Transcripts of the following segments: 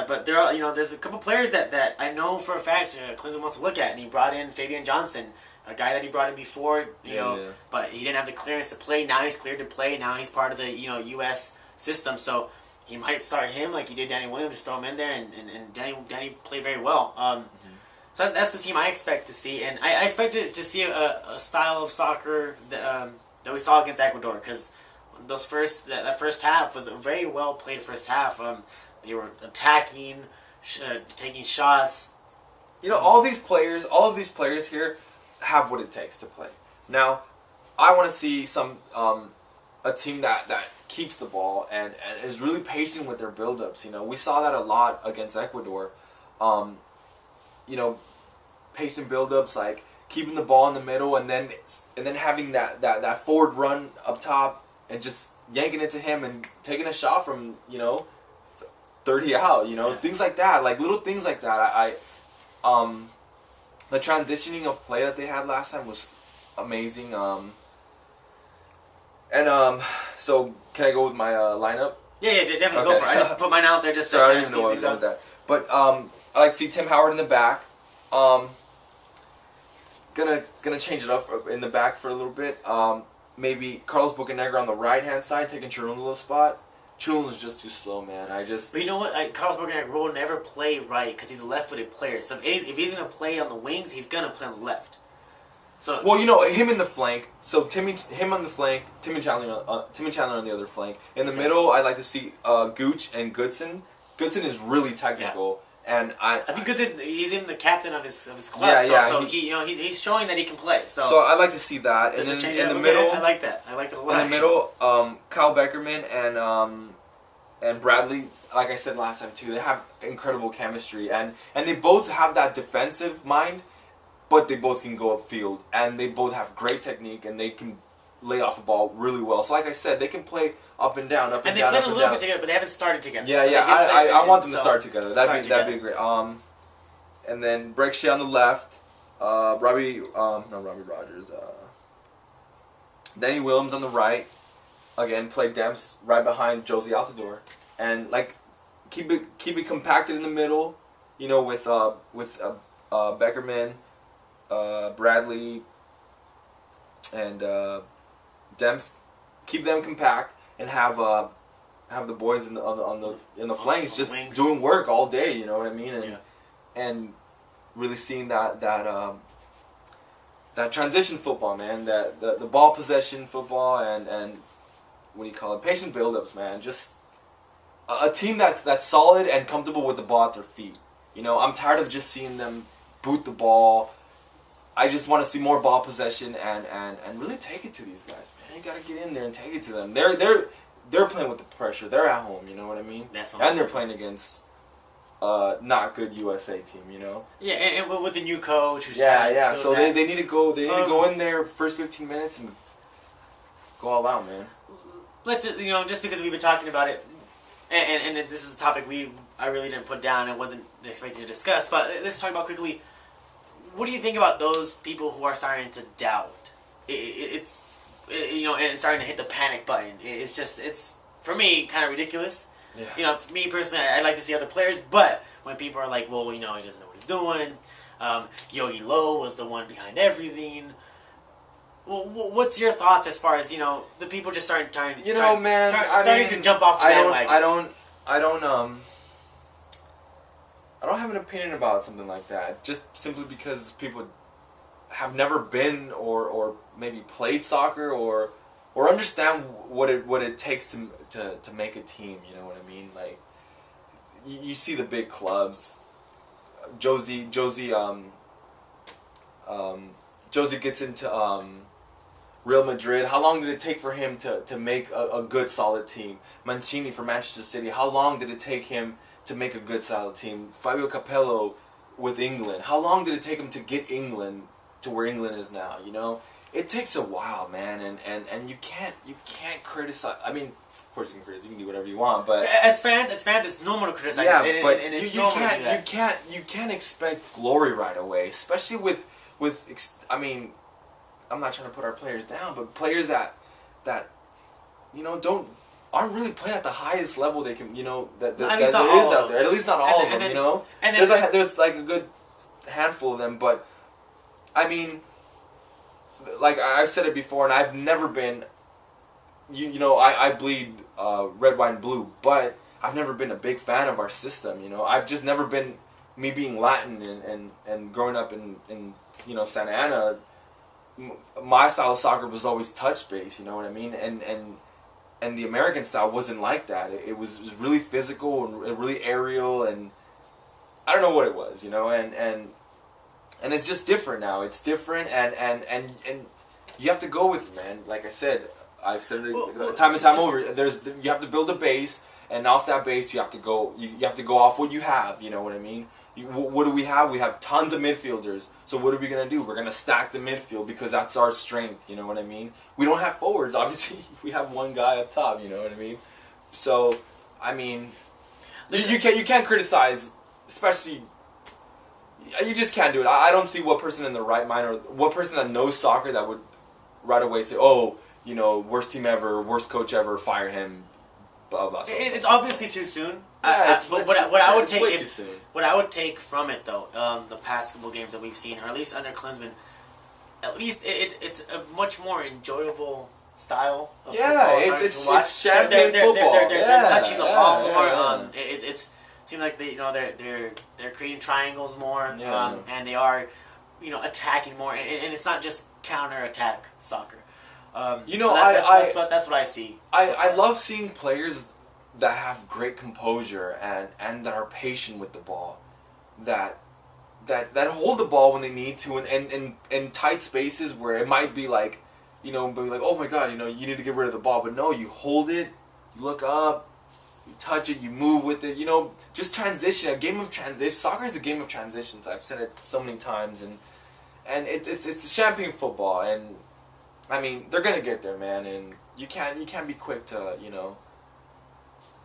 but there are, there's a couple players that I know for a fact Clemson wants to look at, and he brought in Fabian Johnson, a guy that he brought in before, but he didn't have the clearance to play. Now he's cleared to play. Now he's part of the U.S. system, so he might start him like he did Danny Williams, just throw him in there, and Danny played very well. So that's the team I expect to see, and I expect to see a style of soccer that we saw against Ecuador, because that first half was a very well played first half. They were attacking, taking shots. All of these players here have what it takes to play. Now, I want to see a team that keeps the ball and is really patient with their build-ups. We saw that a lot against Ecuador. Patient build-ups, like keeping the ball in the middle and then having that forward run up top and just yanking it to him and taking a shot from 30 out. Things like that, like little things like that. The transitioning of play that they had last time was amazing. So can I go with my lineup? Yeah, definitely go for it. I just put mine out there just so I don't even know what I was going with that. But I like to see Tim Howard in the back. Gonna change it up in the back for a little bit. Maybe Carlos Bocanegra on the right hand side, taking Chirundolo's spot. Chirundolo's just too slow, man. But you know what? Carlos Bocanegra will never play right because he's a left-footed player. So if he's gonna play on the wings, he's gonna play on the left. So him in the flank. So him on the flank. Timmy Chandler on the other flank. In the middle, I'd like to see Gooch and Goodson. Goodson is really technical. Yeah. And I think Goodson, he's even the captain of his club. So he's showing that he can play. So I'd like to see that. Just and then in the middle, I like that. I like that a lot. In the middle, Kyle Beckerman and Bradley, like I said last time too, they have incredible chemistry, and they both have that defensive mind, but they both can go upfield, and they both have great technique, and they can lay off a ball really well. So like I said, they can play up and down, up and down. And they played a little bit together, but they haven't started together. Yeah. I want them to start together. That'd be great. And then Break Shea on the left, Robbie Rogers, Danny Williams on the right. Again, play Demps right behind Josie Altidore, and like keep it compacted in the middle. With Beckerman, Bradley, and Demps. Keep them compact and have the boys in the flanks just wings, doing work all day. You know what I mean? And really seeing that transition football, man. That the ball possession football and what do you call it? Patient build-ups, man. Just a team that's solid and comfortable with the ball at their feet. I'm tired of just seeing them boot the ball. I just want to see more ball possession and really take it to these guys, man. You gotta get in there and take it to them. They're playing with the pressure. They're at home, you know what I mean? Definitely. And they're playing against not good USA team, Yeah, and with the new coach who's So they need to go. They need to go in there first 15 minutes and go all out, man. Let's just because we've been talking about it, and this is a topic I really didn't put down and wasn't expected to discuss, but let's talk about quickly. What do you think about those people who are starting to doubt? It's and starting to hit the panic button. It's for me kind of ridiculous. Yeah. For me personally, I'd like to see other players, but when people are like, well, he doesn't know what he's doing. Yogi Low was the one behind everything. Well, what's your thoughts as far as the people just starting to jump off the bandwagon? I don't have an opinion about something like that. Just simply because people have never been or maybe played soccer or understand what it takes to make a team. You know what I mean? Like you see the big clubs. Josie gets into Real Madrid. How long did it take for him to make a good solid team? Mancini for Manchester City. How long did it take him to make a good solid team? Fabio Capello with England. How long did it take him to get England to where England is now? It takes a while, man, and you can't criticize. I mean, of course you can criticize. You can do whatever you want, but as fans, it's normal to criticize. Yeah, but you can't expect glory right away, especially with. I mean, I'm not trying to put our players down, but players that don't aren't really playing at the highest level they can, that At there least is not all of out there. At least not all of them, And then, there's like a good handful of them, but I mean, like I've said it before, and I've never been, I bleed red, white, and blue, but I've never been a big fan of our system. I've just never been, me being Latin and growing up in Santa Ana. My style of soccer was always touch based. You know what I mean, and the American style wasn't like that. It was really physical and really aerial, and I don't know what it was, and it's just different now. It's different, and you have to go with it, man. Like I said, I've said it time and time over. You have to build a base, and off that base, you have to go. You have to go off what you have. You know what I mean? What do we have? We have tons of midfielders. So what are we gonna do? We're gonna stack the midfield because that's our strength. You know what I mean? We don't have forwards. Obviously, we have one guy up top. You know what I mean? So, I mean, you can't criticize, especially. You just can't do it. I don't see what person in the right mind or what person that knows soccer that would right away say, "Oh, worst team ever, worst coach ever, fire him." Blah blah. It's obviously too soon. Yeah, what I would take way too soon. What I would take from it though, the past couple games that we've seen, or at least under Klinsmann, at least it's a much more enjoyable style of football. It's champagne football. They're touching the ball more. It seems like they're creating triangles more, and they are, attacking more, and it's not just counter attack soccer. That's what I see. I love seeing players that have great composure and that are patient with the ball, that hold the ball when they need to, and in tight spaces where it might be like, be like, oh my god, you need to get rid of the ball, but no, you hold it, you look up, you touch it, you move with it, just transition. A game of transition. Soccer is a game of transitions. I've said it so many times, and it's champagne football, and I mean they're gonna get there, man, and you can't be quick to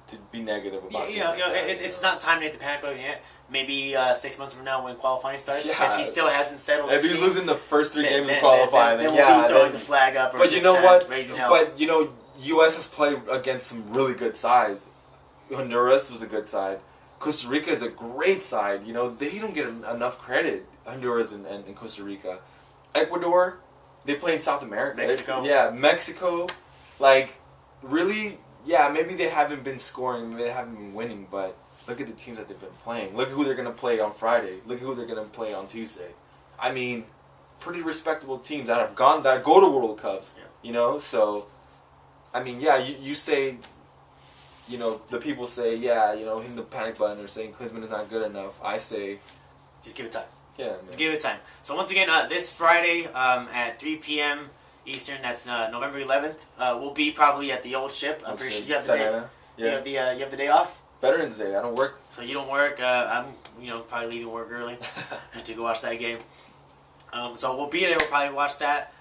to be negative about it. It's not time to hit the panic button yet. Maybe 6 months from now when qualifying starts, if he still hasn't settled. If he's losing the first 3 games of qualifying, then we'll be throwing the flag up. Or but you know what? Raising hell. But U.S. has played against some really good sides. Honduras was a good side. Costa Rica is a great side. They don't get enough credit. Honduras and Costa Rica, Ecuador, they play in South America. Mexico. Mexico, like really. Yeah, maybe they haven't been scoring, maybe they haven't been winning, but look at the teams that they've been playing. Look at who they're going to play on Friday. Look at who they're going to play on Tuesday. I mean, pretty respectable teams that go to World Cups, so, I mean, yeah, you say, the people say, hitting the panic button or saying Klinsmann is not good enough. I say, just give it time. Yeah, man. Give it time. So once again, this Friday at 3 p.m. Eastern, that's November 11th. We'll be probably at the old ship. I'm pretty sure you have the day. Yeah. You have the day off. Veterans Day. I don't work. So you don't work. I'm probably leaving work early to go watch that game. So we'll be there. We'll probably watch that.